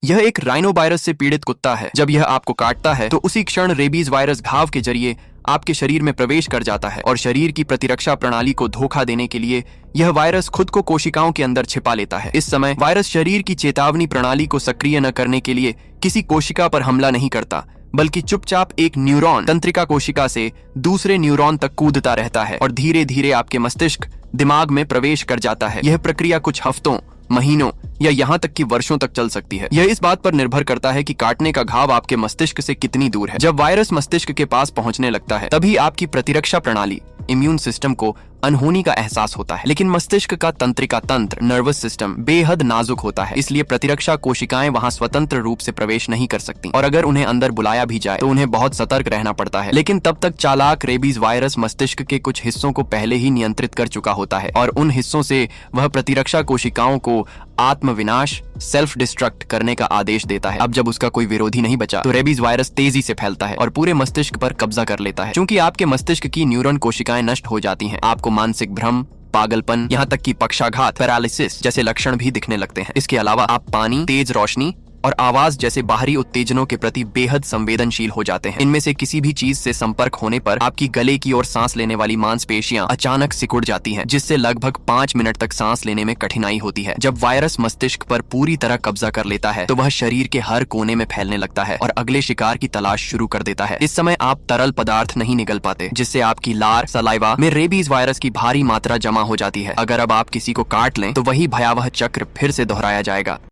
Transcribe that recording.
यह एक rhino virus से पीड़ित कुत्ता है। जब यह आपको काटता है तो उसी क्षण रेबीज वायरस घाव के जरिए आपके शरीर में प्रवेश कर जाता है और शरीर की प्रतिरक्षा प्रणाली को धोखा देने के लिए यह वायरस खुद को कोशिकाओं के अंदर छिपा लेता है। इस समय वायरस शरीर की चेतावनी प्रणाली को सक्रिय न करने के लिए किसी कोशिका पर हमला नहीं करता, बल्कि चुपचाप एक न्यूरॉन तंत्रिका कोशिका से दूसरे न्यूरॉन तक कूदता रहता है और धीरे धीरे आपके मस्तिष्क दिमाग में प्रवेश कर जाता है। यह प्रक्रिया कुछ हफ्तों, महीनों या यहाँ तक कि वर्षों तक चल सकती है। यह इस बात पर निर्भर करता है कि काटने का घाव आपके मस्तिष्क से कितनी दूर है। जब वायरस मस्तिष्क के पास पहुंचने लगता है तभी आपकी प्रतिरक्षा प्रणाली इम्यून सिस्टम को अनहोनी का एहसास होता है, लेकिन मस्तिष्क का तंत्रिका तंत्र नर्वस सिस्टम बेहद नाजुक होता है, इसलिए प्रतिरक्षा कोशिकाएं वहां स्वतंत्र रूप से प्रवेश नहीं कर सकती और अगर उन्हें अंदर बुलाया भी जाए तो उन्हें बहुत सतर्क रहना पड़ता है। लेकिन तब तक चालाक रेबीज वायरस मस्तिष्क के कुछ हिस्सों को पहले ही नियंत्रित कर चुका होता है और उन हिस्सों से वह प्रतिरक्षा कोशिकाओं को आत्मविनाश सेल्फ डिस्ट्रक्ट करने का आदेश देता है। अब जब उसका कोई विरोधी नहीं बचा तो रेबीज वायरस तेजी से फैलता है और पूरे मस्तिष्क पर कब्जा कर लेता है। क्योंकि आपके मस्तिष्क की न्यूरॉन कोशिकाएं नष्ट हो जाती हैं, आपको मानसिक भ्रम, पागलपन, यहाँ तक कि पक्षाघात पैरालिसिस जैसे लक्षण भी दिखने लगते हैं। इसके अलावा आप पानी, तेज रोशनी और आवाज जैसे बाहरी उत्तेजनों के प्रति बेहद संवेदनशील हो जाते हैं। इनमें से किसी भी चीज से संपर्क होने पर आपकी गले की और सांस लेने वाली मांसपेशियां अचानक सिकुड़ जाती हैं, जिससे लगभग 5 मिनट तक सांस लेने में कठिनाई होती है। जब वायरस मस्तिष्क पर पूरी तरह कब्जा कर लेता है तो वह शरीर के हर कोने में फैलने लगता है और अगले शिकार की तलाश शुरू कर देता है। इस समय आप तरल पदार्थ नहीं निगल पाते, जिससे आपकी लार, सलाइवा में रेबीज वायरस की भारी मात्रा जमा हो जाती है। अगर अब आप किसी को काट लें तो वही भयावह चक्र फिर से दोहराया जाएगा।